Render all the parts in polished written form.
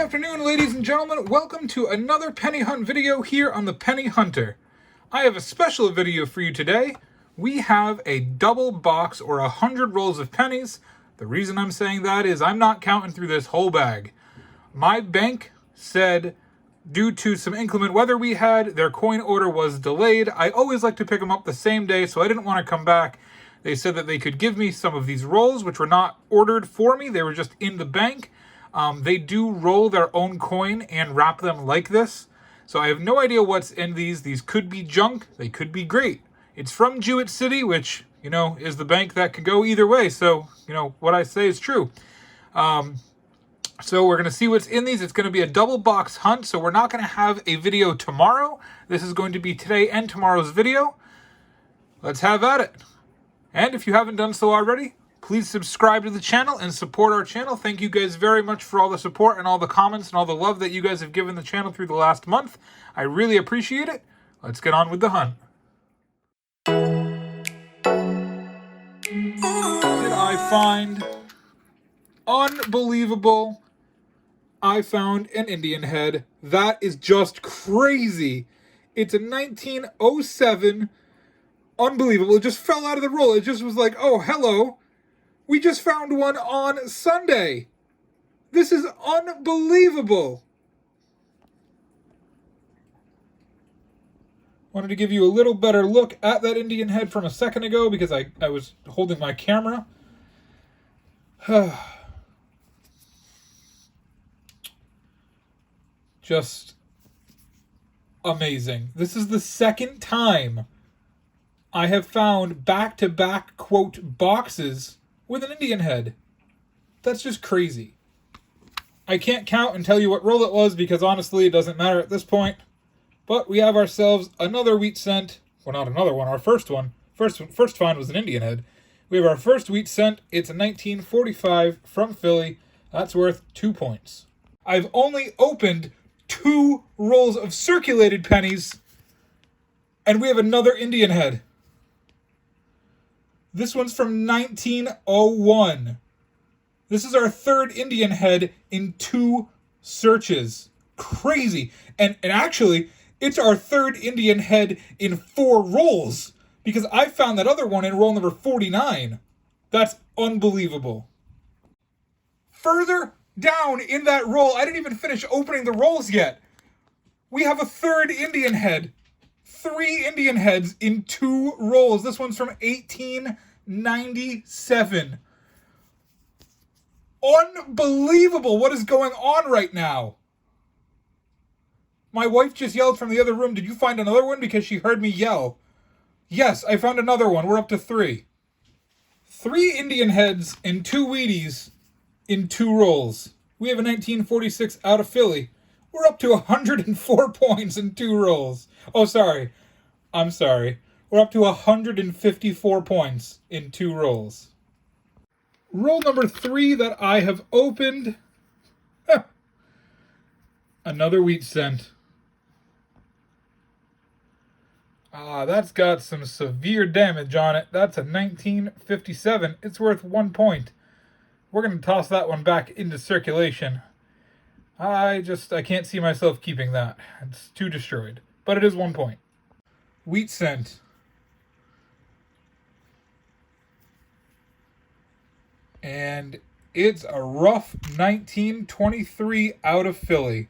afternoon, ladies and gentlemen. Welcome to another penny hunt video here on the Penny Hunter. I have a special video for you today. We have a double box or 100 rolls of pennies. The reason I'm saying that is I'm not counting through this whole bag. My bank said due to some inclement weather we had, their coin order was delayed. I always like to pick them up the same day, so I didn't want to come back. They said that they could give me some of these rolls, which were not ordered for me. They were just in the bank. They do roll their own coin and wrap them like this. So I have no idea what's in these. These could be junk. They could be great. It's from Jewett City, which, is the bank that could go either way. So, what I say is true. So we're going to see what's in these. It's going to be a double box hunt. So we're not going to have a video tomorrow. This is going to be today and tomorrow's video. Let's have at it. And if you haven't done so already, please subscribe to the channel and support our channel. Thank you guys very much for all the support and all the comments and all the love that you guys have given the channel through the last month. I really appreciate it. Let's get on with the hunt. Did I find? Unbelievable. I found an Indian head. That is just crazy. It's a 1907. Unbelievable. It just fell out of the roll. It just was like, oh, hello. We just found one on Sunday. This is unbelievable. Wanted to give you a little better look at that Indian head from a second ago because I was holding my camera. Just amazing. This is the second time I have found back-to-back, quote, boxes with an Indian head. That's just crazy. I can't count and tell you what roll it was because honestly it doesn't matter at this point. But we have ourselves another wheat cent. Well, not another one, our first one. First find was an Indian head. We have our first wheat cent. It's a 1945 from Philly. That's worth 2 points. I've only opened 2 rolls of circulated pennies, and we have another Indian head. This one's from 1901. This is our third Indian head in 2 searches. Crazy. And actually, it's our third Indian head in 4 rolls, because I found that other one in roll number 49. That's unbelievable. Further down in that roll, I didn't even finish opening the rolls yet. We have a third Indian head. 3 Indian heads in 2 rolls. This one's from 1897. Unbelievable what is going on right now. My wife just yelled from the other room, "Did you find another one?" because she heard me yell. Yes, I found another one. We're up to 3. 3 Indian heads and 2 Wheaties in 2 rolls. We have a 1946 out of Philly. We're up to 104 points in 2 rolls. Oh, sorry. I'm sorry. We're up to 154 points in 2 rolls. Roll number 3 that I have opened. Another wheat cent. That's got some severe damage on it. That's a 1957. It's worth 1 point. We're going to toss that one back into circulation. I can't see myself keeping that. It's too destroyed. But it is 1 point. Wheat cent. And it's a rough 1923 out of Philly.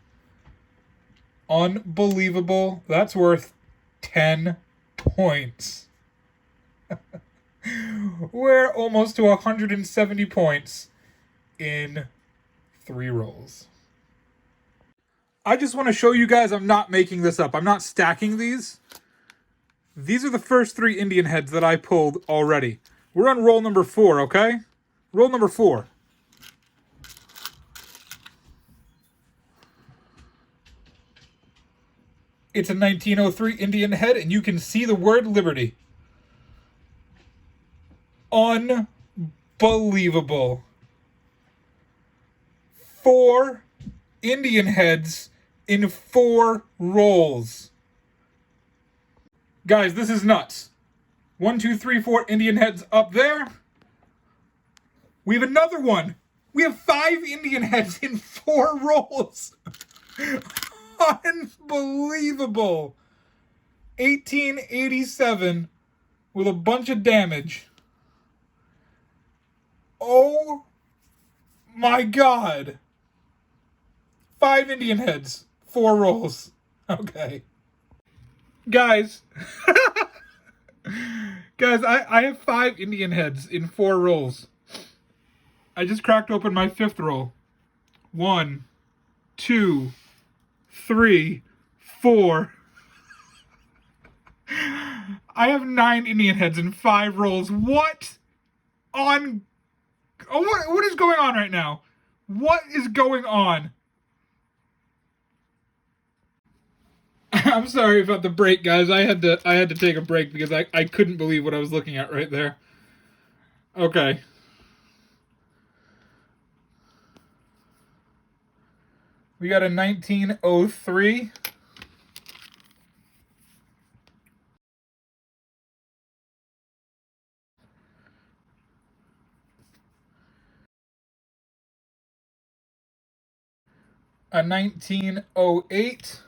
Unbelievable. That's worth 10 points. We're almost to 170 points in 3 rolls. I just want to show you guys I'm not making this up. I'm not stacking these. These are the first 3 Indian heads that I pulled already. We're on roll number 4, okay? Roll number 4. It's a 1903 Indian head, and you can see the word Liberty. Unbelievable. 4 Indian heads in 4 rolls. Guys, this is nuts. 1, 2, 3, 4 Indian heads up there. We have another one. We have 5 Indian heads in 4 rolls. Unbelievable. 1887 with a bunch of damage. Oh my God. 5 Indian heads, 4 rolls. Okay. Guys. Guys, I have 5 Indian heads in 4 rolls. I just cracked open my 5th roll. 1, 2, 3, 4. I have 9 Indian heads in 5 rolls. What on... Oh, what is going on right now? What is going on? I'm sorry about the break, guys. I had to take a break because I couldn't believe what I was looking at right there. Okay. We got a 1903. A 1908.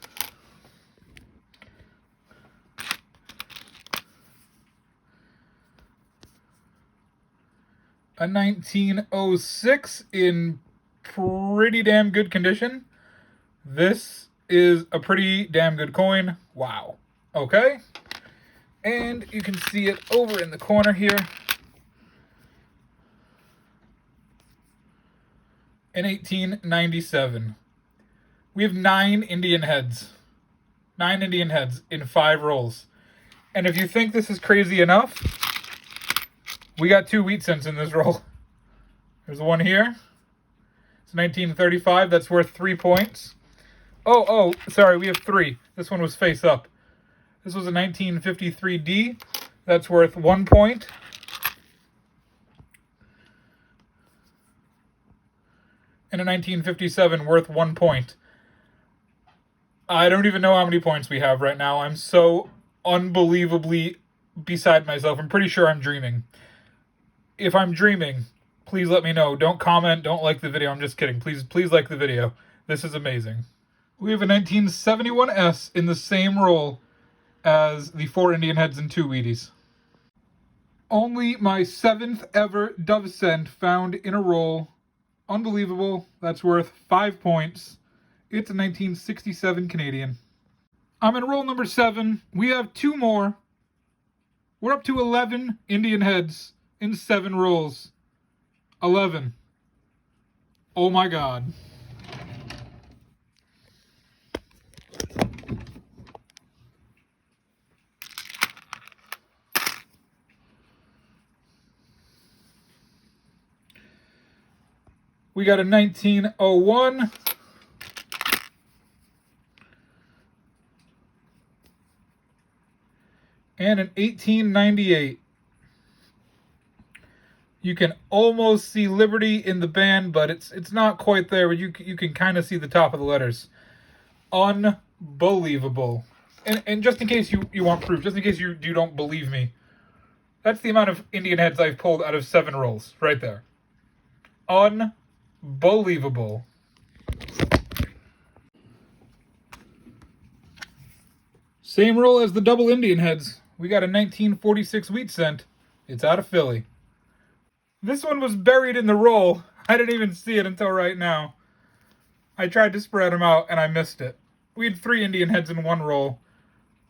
A 1906 in pretty damn good condition. This is a pretty damn good coin. Wow. Okay. And you can see it over in the corner here. In 1897. We have 9 Indian heads. 9 Indian heads in 5 rolls. And if you think this is crazy enough, we got 2 wheat cents in this roll. There's one here. It's 1935. That's worth 3 points. Oh, sorry, we have 3. This one was face up. This was a 1953D. That's worth 1 point. And a 1957 worth 1 point. I don't even know how many points we have right now. I'm so unbelievably beside myself. I'm pretty sure I'm dreaming. If I'm dreaming, please let me know. Don't comment, don't like the video. I'm just kidding. Please like the video. This is amazing. We have a 1971S in the same roll as the 4 Indian heads and 2 Wheaties. Only my 7th ever dove cent found in a roll. Unbelievable. That's worth 5 points. It's a 1967 Canadian. I'm in roll number 7. We have 2 more. We're up to 11 Indian heads in 7 rolls. 11. Oh my God. We got a 1901. And an 1898. You can almost see Liberty in the band, but it's not quite there. But you can kind of see the top of the letters. Unbelievable. And just in case you want proof, just in case you don't believe me, that's the amount of Indian heads I've pulled out of 7 rolls right there. Unbelievable. Same roll as the double Indian heads. We got a 1946 wheat cent. It's out of Philly. This one was buried in the roll. I didn't even see it until right now. I tried to spread them out and I missed it. We had 3 Indian heads in 1 roll.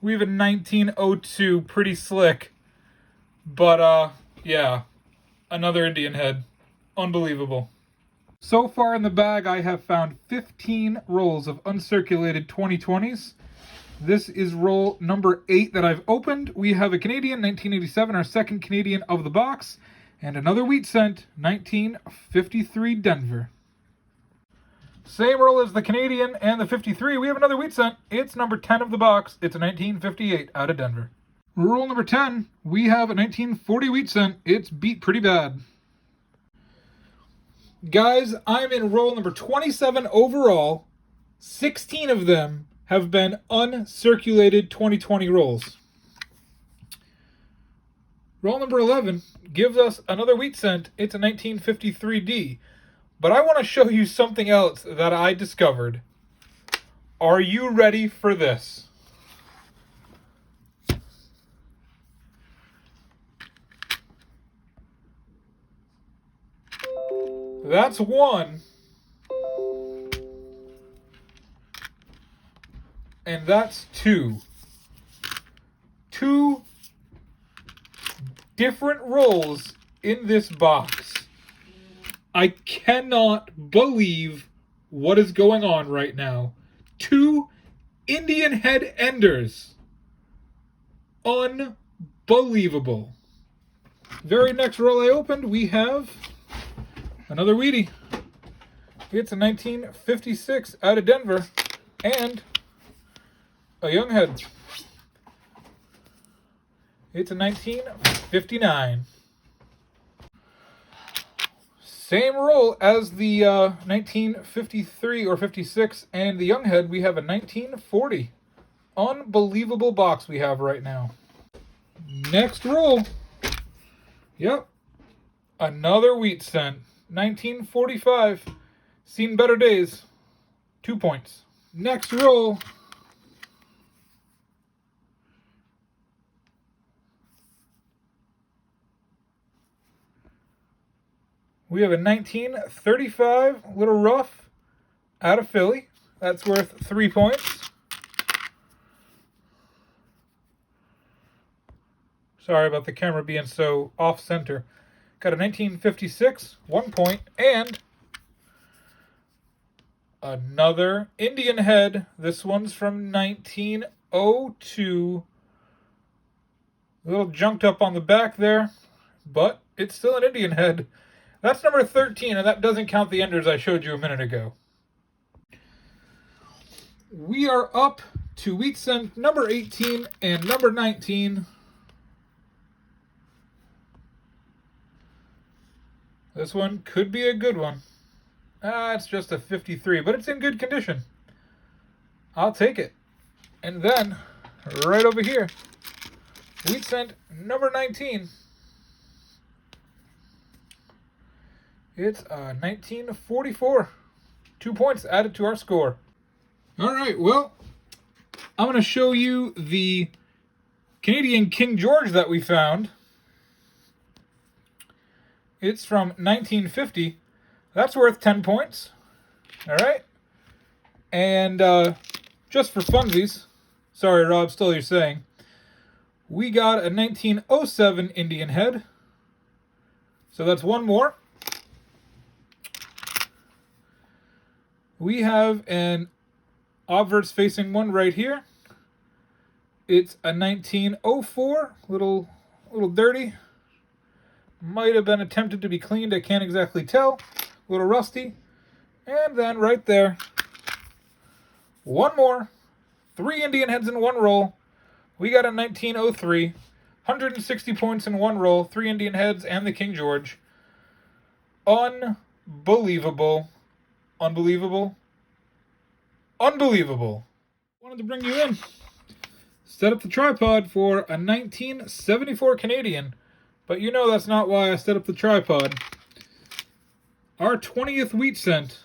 We have a 1902, pretty slick. But, yeah, another Indian head. Unbelievable. So far in the bag, I have found 15 rolls of uncirculated 2020s. This is roll number 8 that I've opened. We have a Canadian, 1987, our second Canadian of the box, and another wheat cent, 1953 Denver. Same roll as the Canadian and the 53. We have another wheat cent. It's number 10 of the box. It's a 1958 out of Denver. Roll number 10, we have a 1940 wheat cent. It's beat pretty bad. Guys, I'm in roll number 27 overall. 16 of them have been uncirculated 2020 rolls. Roll number 11 gives us another wheat cent. It's a 1953D. But I want to show you something else that I discovered. Are you ready for this? That's one. And that's two. Two different rolls in this box. I cannot believe what is going on right now. Two Indian head enders. Unbelievable. Very next roll I opened, we have another Weedy. It's a 1956 out of Denver and a young head. It's a 1959. Same roll as the 1953 or 56 and the young head. We have a 1940. Unbelievable box we have right now. Next roll. Yep. Another wheat cent. 1945. Seen better days. 2 points. Next roll. We have a 1935 little rough out of Philly. That's worth 3 points. Sorry about the camera being so off-center. Got a 1956, 1 point, and another Indian head. This one's from 1902. A little junked up on the back there, but it's still an Indian head. That's number 13, and that doesn't count the enders I showed you a minute ago. We are up to wheat cent number 18 and number 19. This one could be a good one. It's just a 53, but it's in good condition. I'll take it. And then, right over here, wheat cent number 19. It's 1944. 2 points added to our score. All right, well, I'm going to show you the Canadian King George that we found. It's from 1950. That's worth 10 points. All right. And just for funsies, sorry, Rob, still you're saying, we got a 1907 Indian head. So that's one more. We have an obverse facing one right here. It's a 1904, little dirty. Might have been attempted to be cleaned, I can't exactly tell. A little rusty. And then right there, one more. 3 Indian heads in one roll. We got a 1903. 160 points in one roll. 3 Indian heads and the King George. Unbelievable. Unbelievable. Unbelievable. Wanted to bring you in. Set up the tripod for a 1974 Canadian. But you know that's not why I set up the tripod. Our 20th wheat cent.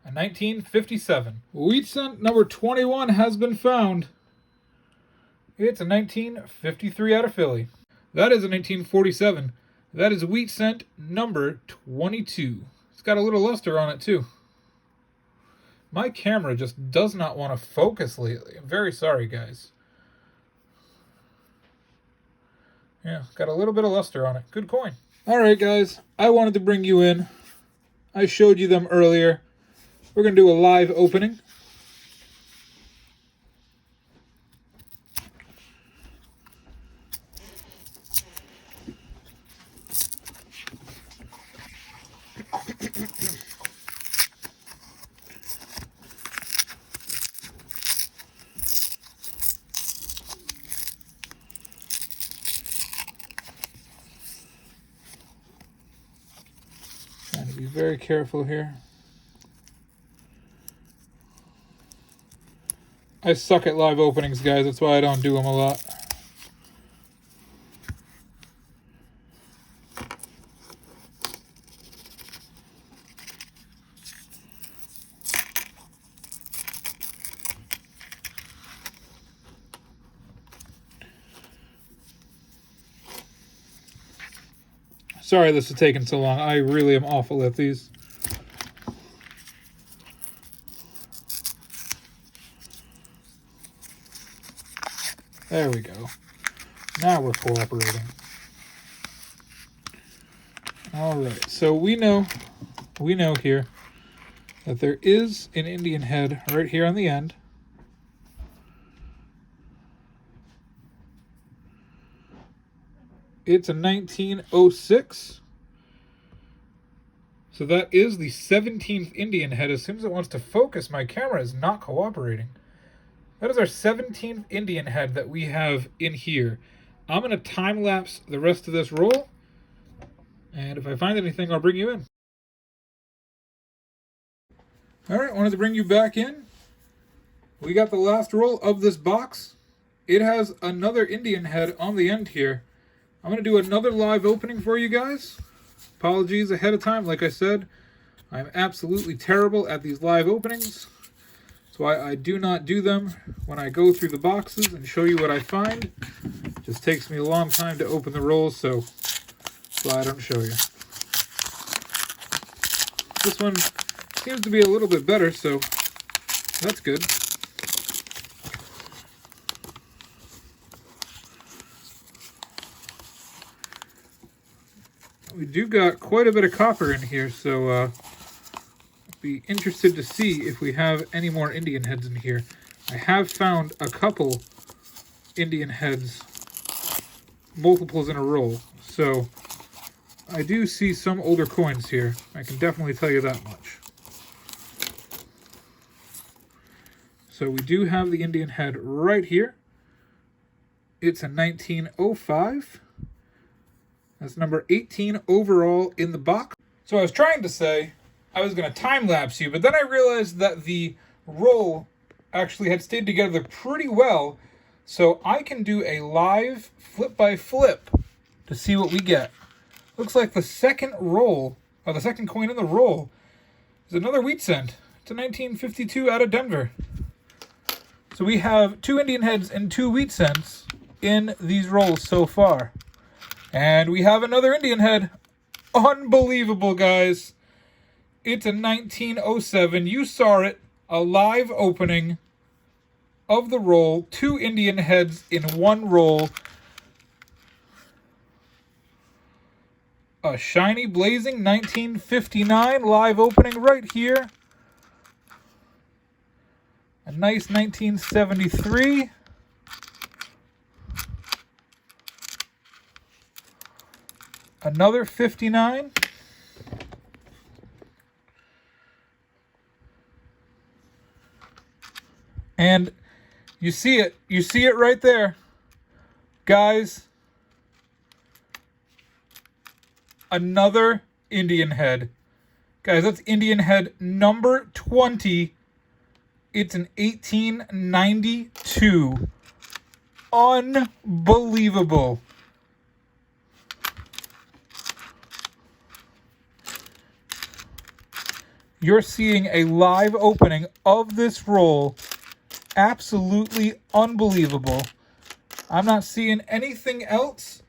A 1957. Wheat cent number 21 has been found. It's a 1953 out of Philly. That is a 1947. That is wheat cent number 22. It's got a little luster on it too. My camera just does not want to focus lately. I'm very sorry, guys. Yeah, got a little bit of luster on it. Good coin. All right, guys. I wanted to bring you in. I showed you them earlier. We're going to do a live opening. Trying to be very careful here. I suck at live openings, guys. That's why I don't do them a lot. Sorry this is taking so long. I really am awful at these. There we go. Now we're cooperating. All right, so we know here that there is an Indian head right here on the end. It's a 1906. So that is the 17th Indian head. As soon as it wants to focus, my camera is not cooperating. That is our 17th Indian head that we have in here. I'm going to time-lapse the rest of this roll. And if I find anything, I'll bring you in. All right, wanted to bring you back in. We got the last roll of this box. It has another Indian head on the end here. I'm going to do another live opening for you guys. Apologies ahead of time. Like I said, I'm absolutely terrible at these live openings. That's why I do not do them when I go through the boxes and show you what I find. It just takes me a long time to open the rolls, so that's why I don't show you. This one seems to be a little bit better, so that's good. We do got quite a bit of copper in here, so be interested to see if we have any more Indian heads in here. I have found a couple Indian heads, multiples in a roll, so I do see some older coins here. I can definitely tell you that much. So we do have the Indian head right here. It's a 1905. That's number 18 overall in the box. So I was trying to say I was going to time-lapse you, but then I realized that the roll actually had stayed together pretty well, so I can do a live flip-by-flip to see what we get. Looks like the second roll, or the second coin in the roll, is another wheat cent. It's a 1952 out of Denver. So we have 2 Indian heads and 2 wheat cents in these rolls so far. And we have another Indian head. Unbelievable, guys. It's a 1907. You saw it. A live opening of the roll. 2 Indian heads in one roll. A shiny, blazing 1959 live opening right here. A nice 1973. Another 59. And you see it right there. Guys, another Indian head. Guys, that's Indian head number 20. It's an 1892. Unbelievable. You're seeing a live opening of this roll. Absolutely unbelievable. I'm not seeing anything else.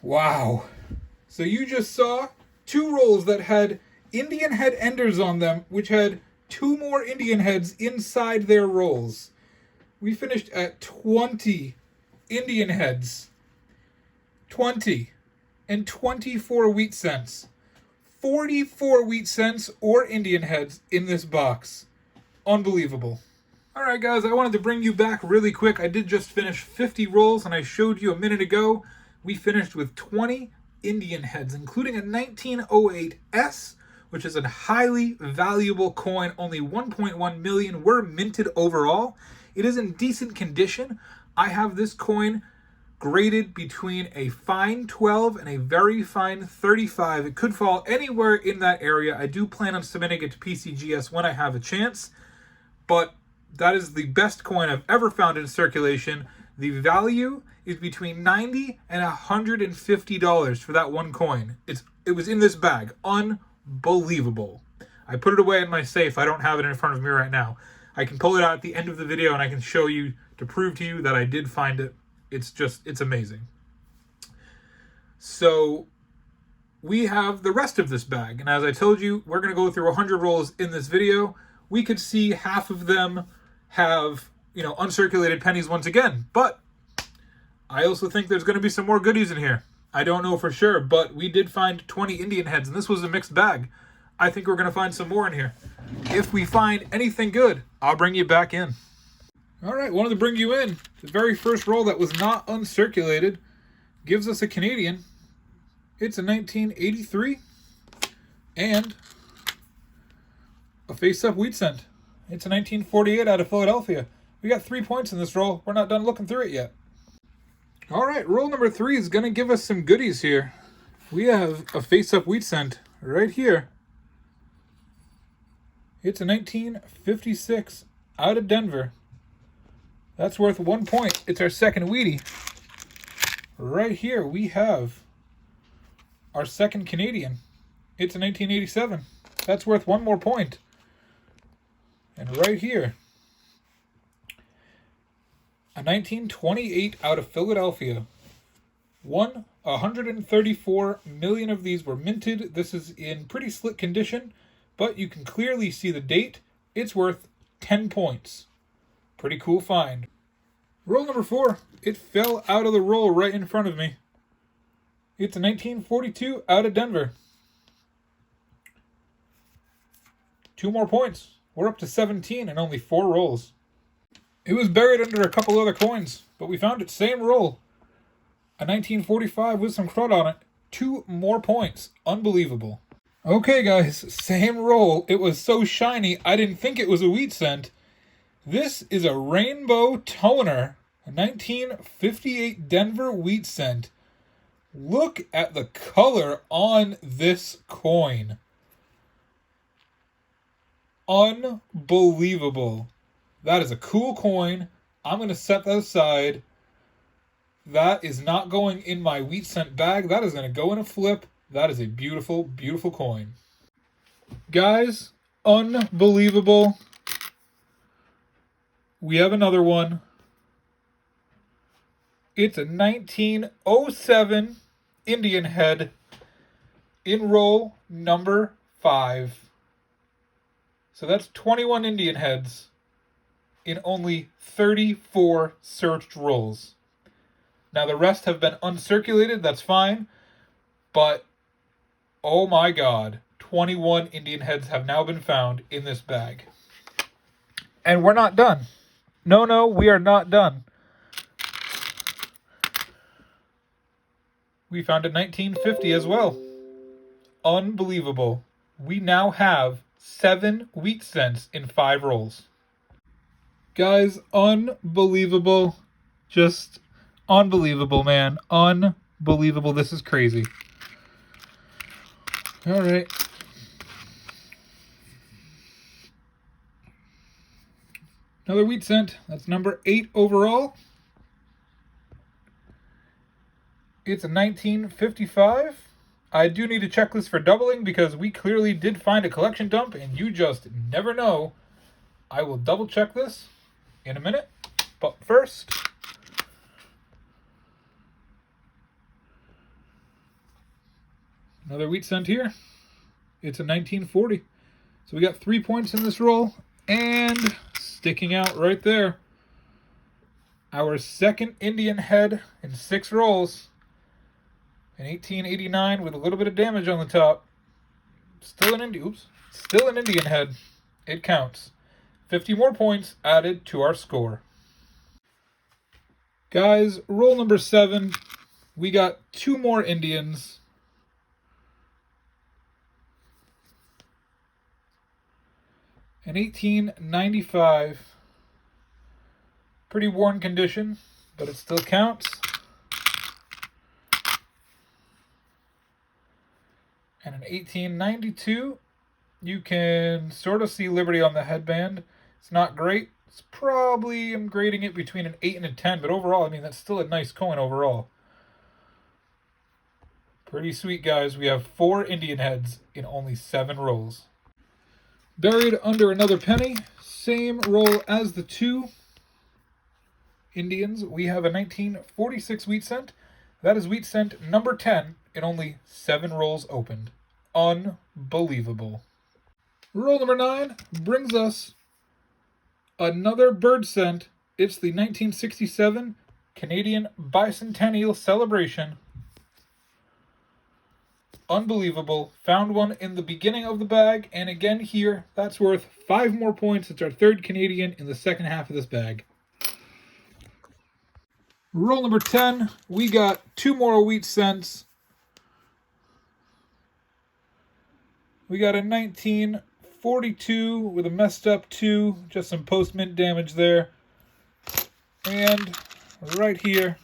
Wow. So you just saw 2 rolls that had Indian head enders on them, which had 2 more Indian heads inside their rolls. We finished at 20 Indian heads. 20. And 24 wheat cents. 44 wheat cents or Indian heads in this box. Unbelievable. Alright guys, I wanted to bring you back really quick. I did just finish 50 rolls, and I showed you a minute ago we finished with 20 Indian heads, including a 1908S, which is a highly valuable coin. Only 1.1 million were minted overall. It is in decent condition. I have this coin graded between a fine 12 and a very fine 35. It could fall anywhere in that area. I do plan on submitting it to PCGS when I have a chance, but that is the best coin I've ever found in circulation. The value is between $90 and $150 for that one coin. It was in this bag. Unbelievable. I put it away in my safe. I don't have it in front of me right now. I can pull it out at the end of the video and I can show you to prove to you that I did find it. It's amazing. So we have the rest of this bag. And as I told you, we're going to go through 100 rolls in this video. We could see half of them have, uncirculated pennies once again. But I also think there's going to be some more goodies in here. I don't know for sure, but we did find 20 Indian heads, and this was a mixed bag. I think we're going to find some more in here. If we find anything good, I'll bring you back in. All right, wanted to bring you in. The very first roll that was not uncirculated gives us a Canadian. It's a 1983 and a face-up wheat cent. It's a 1948 out of Philadelphia. We got 3 points in this roll. We're not done looking through it yet. All right, roll number 3 is going to give us some goodies here. We have a face-up wheat cent right here. It's a 1956 out of Denver. That's worth 1 point. It's our second Wheatie. Right here we have our second Canadian. It's a 1987. That's worth 1 more point. And right here, a 1928 out of Philadelphia. 134 million of these were minted. This is in pretty slick condition, but you can clearly see the date. It's worth 10 points. Pretty cool find. Roll number 4. It fell out of the roll right in front of me. It's a 1942 out of Denver. 2 more points. We're up to 17 and only 4 rolls. It was buried under a couple other coins, but we found it. Same roll. A 1945 with some crud on it. 2 more points. Unbelievable. Okay, guys. Same roll. It was so shiny, I didn't think it was a wheat cent. This is a rainbow toner. A 1958 Denver wheat cent. Look at the color on this coin. Unbelievable. That is a cool coin. I'm going to set that aside. That is not going in my wheat cent bag. That is going to go in a flip. That is a beautiful, beautiful coin. Guys, unbelievable. We have another one. It's a 1907 Indian head in roll number 5. So that's 21 Indian heads in only 34 searched rolls. Now the rest have been uncirculated, that's fine, but oh my god, 21 Indian heads have now been found in this bag. And we're not done. No, we are not done. We found a 1950 as well. Unbelievable. We now have 7 wheat cents in 5 rolls. Guys, unbelievable. Just unbelievable, man. Unbelievable. This is crazy. All right. Another wheat cent. That's number 8 overall. It's a 1955. I do need a checklist for doubling because we clearly did find a collection dump and you just never know. I will double check this in a minute. But first, another wheat cent here. It's a 1940. So we got 3 points in this roll. And sticking out right there, our second Indian head in 6 rolls. An 1889 with a little bit of damage on the top. Still an Indian head. It counts. 50 more points added to our score. Guys, roll number 7. We got 2 more Indians. An 1895. Pretty worn condition, but it still counts. And an 1892, you can sort of see Liberty on the headband. It's not great. It's probably, I'm grading it between an 8 and a 10, but overall, I mean, that's still a nice coin overall. Pretty sweet, guys. We have 4 Indian heads in only 7 rolls. Buried under another penny, same roll as the 2 Indians. We have a 1946 wheat cent. That is wheat cent number 10 in only 7 rolls opened. Unbelievable. Roll number 9 brings us another bird cent. It's the 1967 Canadian Bicentennial Celebration. Unbelievable. Found one in the beginning of the bag, and again here, that's worth 5 more points. It's our third Canadian in the second half of this bag. Roll number 10, we got 2 more wheat cents. We got a 1942 with a messed up 2, just some post-mint damage there. And right here,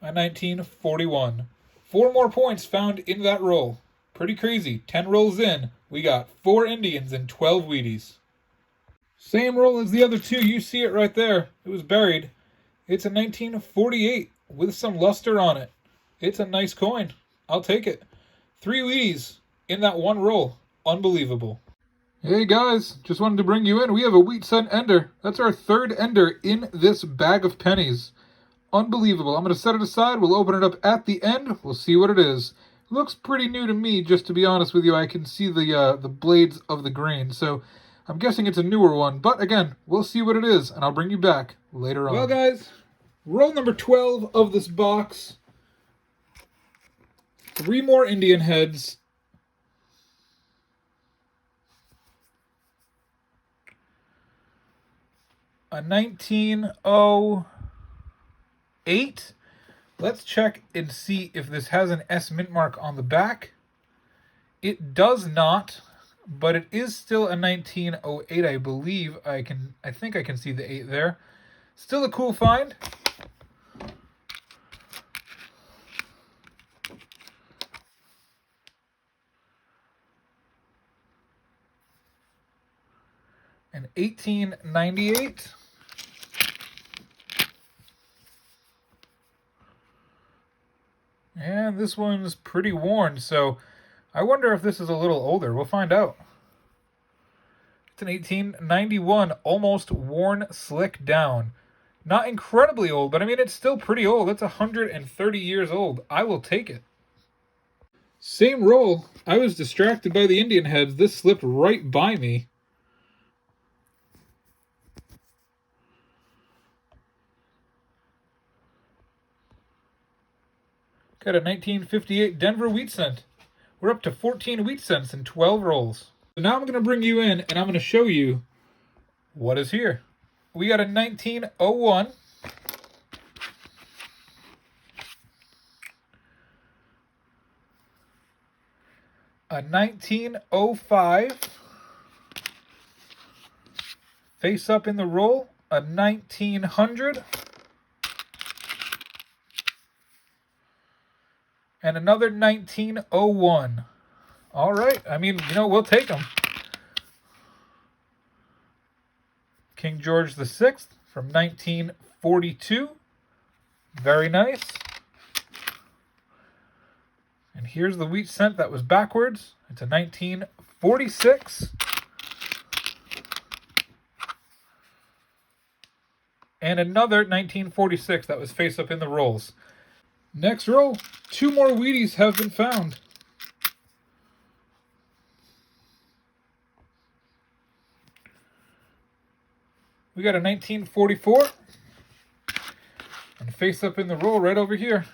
a 1941. 4 more points found in that roll. Pretty crazy. 10 rolls in, we got 4 Indians and 12 Wheaties. Same roll as the other 2. You see it right there. It was buried. It's a 1948 with some luster on it. It's a nice coin. I'll take it. 3 Wheaties in that one roll. Unbelievable. Hey guys, just wanted to bring you in. We have a wheat cent ender. That's our third ender in this bag of pennies. Unbelievable. I'm going to set it aside. We'll open it up at the end. We'll see what it is. It looks pretty new to me, just to be honest with you. I can see the blades of the grain, so I'm guessing it's a newer one. But again, we'll see what it is, and I'll bring you back later on. Well guys, roll number 12 of this box. 3 more Indian heads. A 1908. Let's check and see if this has an S mint mark on the back. It does not, but it is still a 1908, I believe. I think I can see the 8 there. Still a cool find. An 1898. And this one's pretty worn, so I wonder if this is a little older. We'll find out. It's an 1891, almost worn slick down. Not incredibly old, but I mean, it's still pretty old. It's 130 years old. I will take it. Same roll. I was distracted by the Indian heads. This slipped right by me. Got a 1958 Denver wheat cent. We're up to 14 wheat cents in 12 rolls. So now I'm going to bring you in and I'm going to show you what is here. We got a 1901. A 1905. Face up in the roll, a 1900. And another 1901. All right. I mean, you know, we'll take them. King George VI from 1942. Very nice. And here's the wheat cent that was backwards. It's a 1946. And another 1946 that was face up in the rolls. Next roll, 2 more Wheaties have been found. We got a 1944. And face up in the roll right over here.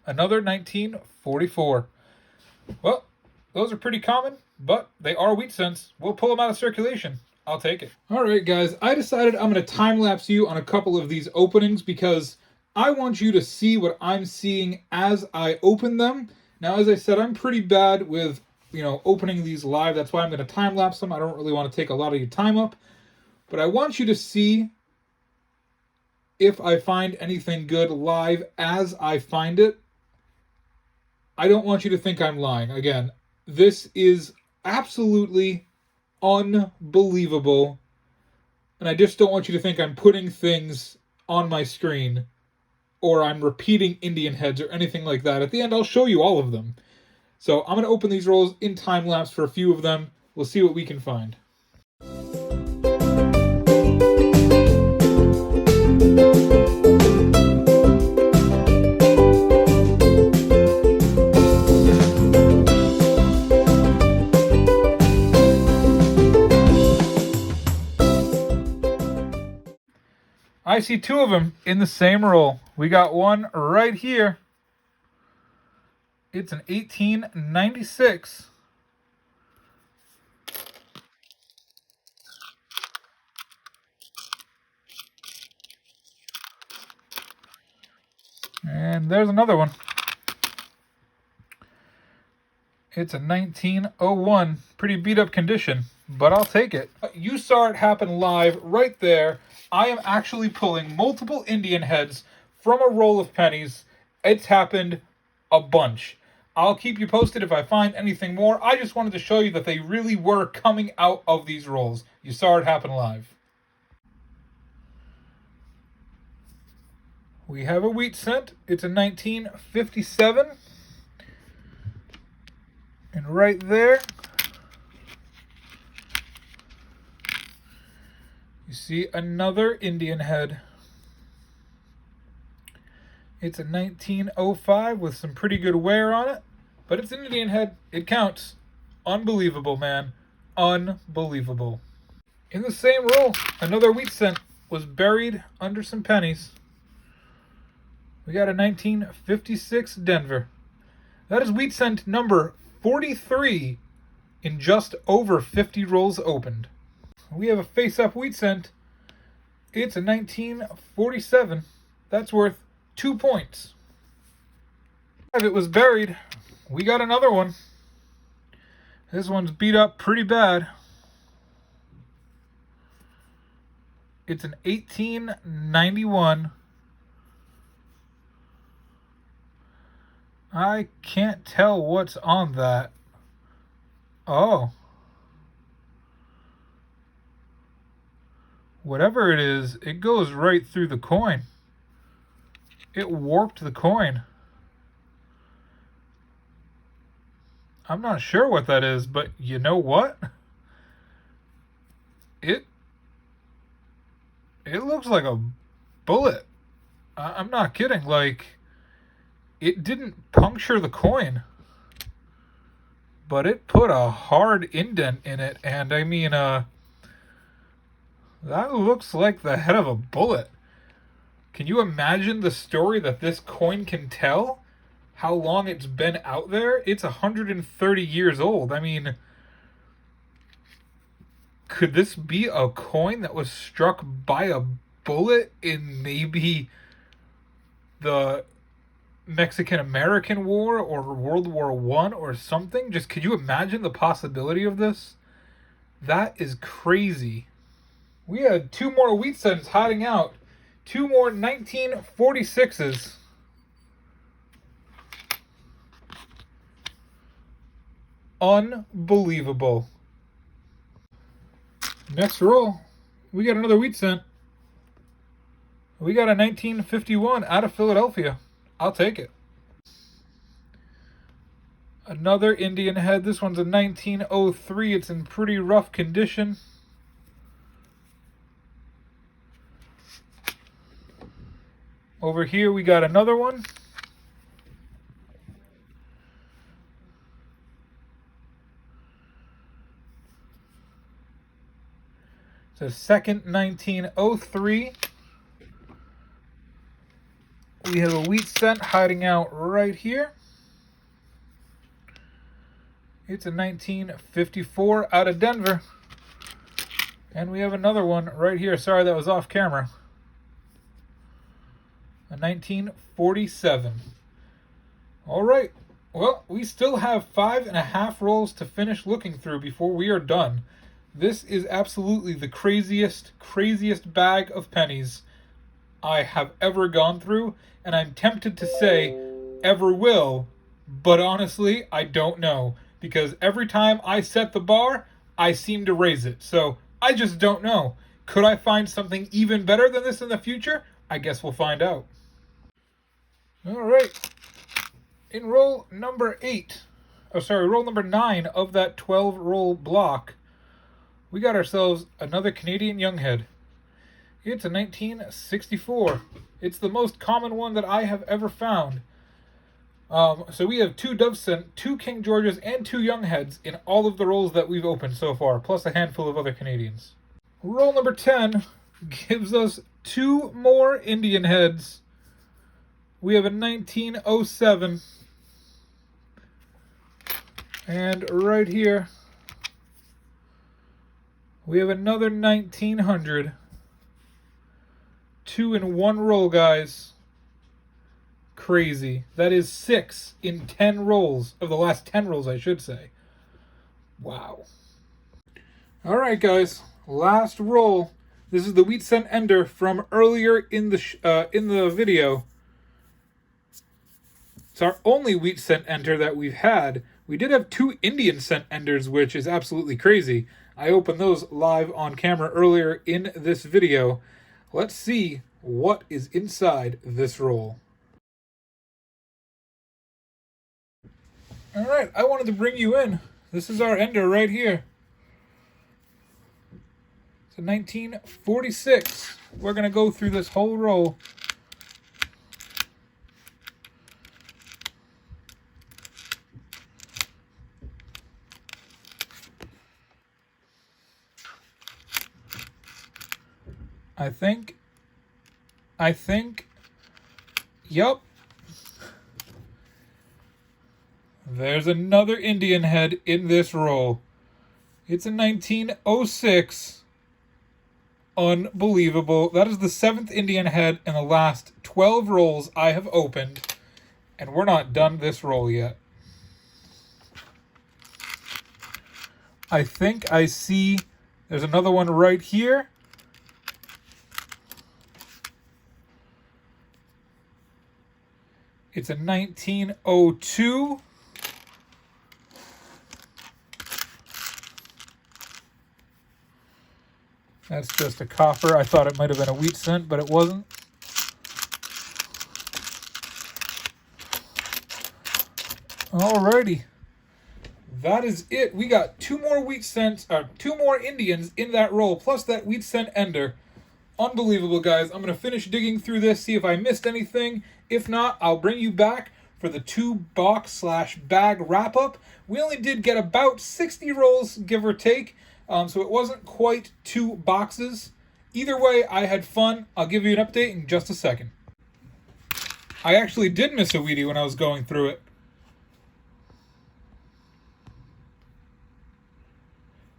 Another 1944. Well, those are pretty common, but they are wheat cents. We'll pull them out of circulation. I'll take it. All right, guys. I decided I'm going to time-lapse you on a couple of these openings because I want you to see what I'm seeing as I open them. Now, as I said, I'm pretty bad with, opening these live. That's why I'm going to time-lapse them. I don't really want to take a lot of your time up. But I want you to see if I find anything good live as I find it. I don't want you to think I'm lying. Again, this is absolutely unbelievable. And I just don't want you to think I'm putting things on my screen or I'm repeating Indian heads or anything like that. At the end, I'll show you all of them. So I'm going to open these rolls in time-lapse for a few of them. We'll see what we can find. I see two of them in the same roll. We got one right here. It's an 1896. And there's another one. It's a 1901. Pretty beat up condition, but I'll take it. You saw it happen live right there. I am actually pulling multiple Indian heads from a roll of pennies. It's happened a bunch. I'll keep you posted if I find anything more. I just wanted to show you that they really were coming out of these rolls. You saw it happen live. We have a wheat cent. It's a 1957. And right there, you see another Indian head. It's a 1905 with some pretty good wear on it, but it's an Indian head. It counts. Unbelievable, man. Unbelievable. In the same roll, another wheat cent was buried under some pennies. We got a 1956 Denver. That is wheat cent number 43 in just over 50 rolls opened. We have a face-up wheat cent. It's a 1947. That's worth 2 points. If it was buried, we got another one. This one's beat up pretty bad. It's an 1891. I can't tell what's on that. Oh. Whatever it is, it goes right through the coin. It warped the coin. I'm not sure what that is, but you know what? It looks like a bullet. I'm not kidding. Like, it didn't puncture the coin, but it put a hard indent in it. And I mean, that looks like the head of a bullet. Can you imagine the story that this coin can tell? How long it's been out there? It's 130 years old. I mean, could this be a coin that was struck by a bullet in maybe the Mexican-American War or World War I or something? Just could you imagine the possibility of this? That is crazy. We had two more wheat cents hiding out. Two more 1946s. Unbelievable. Next roll, we got another wheat cent. We got a 1951 out of Philadelphia. I'll take it. Another Indian head. This one's a 1903. It's in pretty rough condition. Over here we got another one. It's a second 1903. We have a wheat cent hiding out right here. It's a 1954 out of Denver. And we have another one right here. Sorry, that was off camera. A 1947. All right. Well, we still have 5.5 rolls to finish looking through before we are done. This is absolutely the craziest bag of pennies I have ever gone through, and I'm tempted to say ever will, but honestly, I don't know, because every time I set the bar, I seem to raise it. So I just don't know. Could I find something even better than this in the future? I guess we'll find out. All right. In roll number 9 of that 12 roll block, we got ourselves another Canadian Younghead. It's a 1964. It's the most common one that I have ever found. So we have 2 Dove Cent, 2 King Georges, and 2 Youngheads in all of the rolls that we've opened so far, plus a handful of other Canadians. Roll number 10. gives us 2 more Indian heads. We have a 1907. And right here, we have another 1900. 2 in 1 roll, guys. Crazy. That is 6 in 10 rolls. Of the last 10 rolls, I should say. Wow. Alright, guys. Last roll. This is the wheat cent ender from earlier in the video. It's our only wheat cent ender that we've had. We did have 2 Indian cent enders, which is absolutely crazy. I opened those live on camera earlier in this video. Let's see what is inside this roll. Alright, I wanted to bring you in. This is our ender right here. It's a 1946. We're going to go through this whole roll. I think, yup. There's another Indian head in this roll. It's a 1906. Unbelievable. That is the 7th Indian head in the last 12 rolls I have opened. And we're not done this roll yet. I think I see there's another one right here. It's a 1902. That's just a copper. I thought it might have been a wheat cent, but it wasn't. Alrighty. That is it. We got 2 more wheat cents, or 2 more Indians in that roll, plus that wheat cent ender. Unbelievable, guys. I'm going to finish digging through this, see if I missed anything. If not, I'll bring you back for the 2-box/bag wrap-up. We only did get about 60 rolls, give or take, so it wasn't quite 2 boxes. Either way, I had fun. I'll give you an update in just a second. I actually did miss a Wheatie when I was going through it.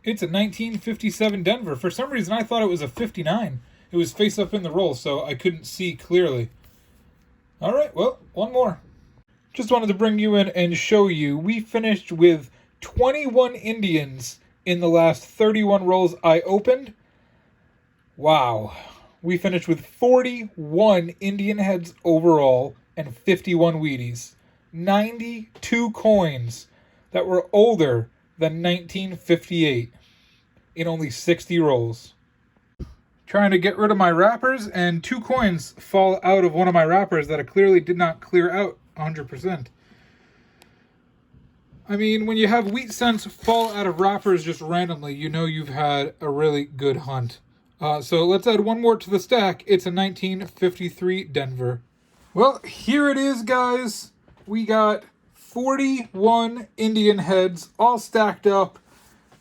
It's a 1957 Denver. For some reason, I thought it was a 59. It was face up in the roll, so I couldn't see clearly. All right, well, one more. Just wanted to bring you in and show you. We finished with 21 Indians in the last 31 rolls I opened. Wow. We finished with 41 Indian heads overall and 51 Wheaties. 92 coins that were older than 1958 in only 60 rolls. Trying to get rid of my wrappers, and 2 coins fall out of one of my wrappers that I clearly did not clear out 100%. I mean, when you have wheat cents fall out of wrappers just randomly, you know you've had a really good hunt. So let's add one more to the stack. It's a 1953 Denver. Well, here it is, guys. We got 41 Indian heads all stacked up.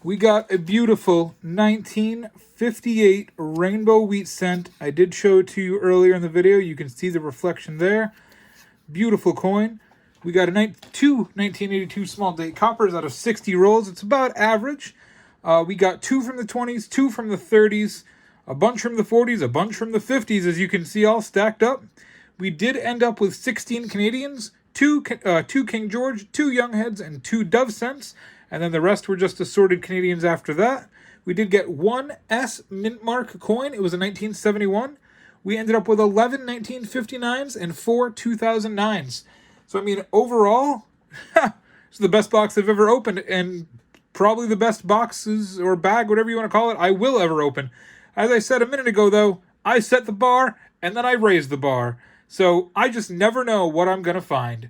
We got a beautiful 1958 rainbow wheat cent. I did show it to you earlier in the video. You can see the reflection there. Beautiful coin. We got 2 1982 small date coppers out of 60 rolls. It's about average. We got 2 from the 20s, 2 from the 30s, a bunch from the 40s, a bunch from the 50s, as you can see, all stacked up. We did end up with 16 Canadians, 2 King George, 2 Young Heads, and 2 Dove cents. And then the rest were just assorted Canadians after that. We did get 1 S mint mark coin. It was a 1971. We ended up with 11 1959s and 4 2009s. So, I mean, overall, it's the best box I've ever opened, and probably the best boxes or bag, whatever you want to call it, I will ever open. As I said a minute ago, though, I set the bar, and then I raised the bar. So I just never know what I'm going to find.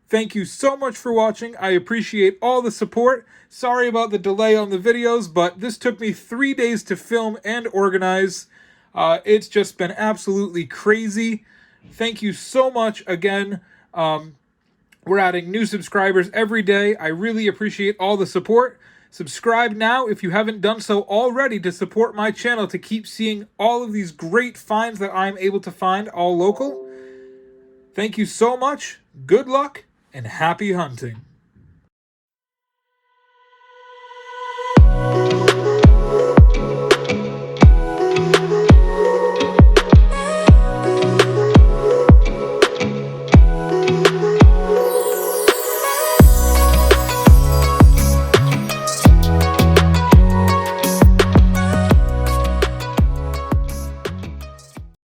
Thank you so much for watching. I appreciate all the support. Sorry about the delay on the videos, but this took me 3 days to film and organize. It's just been absolutely crazy. Thank you so much again. We're adding new subscribers every day. I really appreciate all the support. Subscribe now if you haven't done so already to support my channel to keep seeing all of these great finds that I'm able to find all local. Thank you so much, good luck, and happy hunting.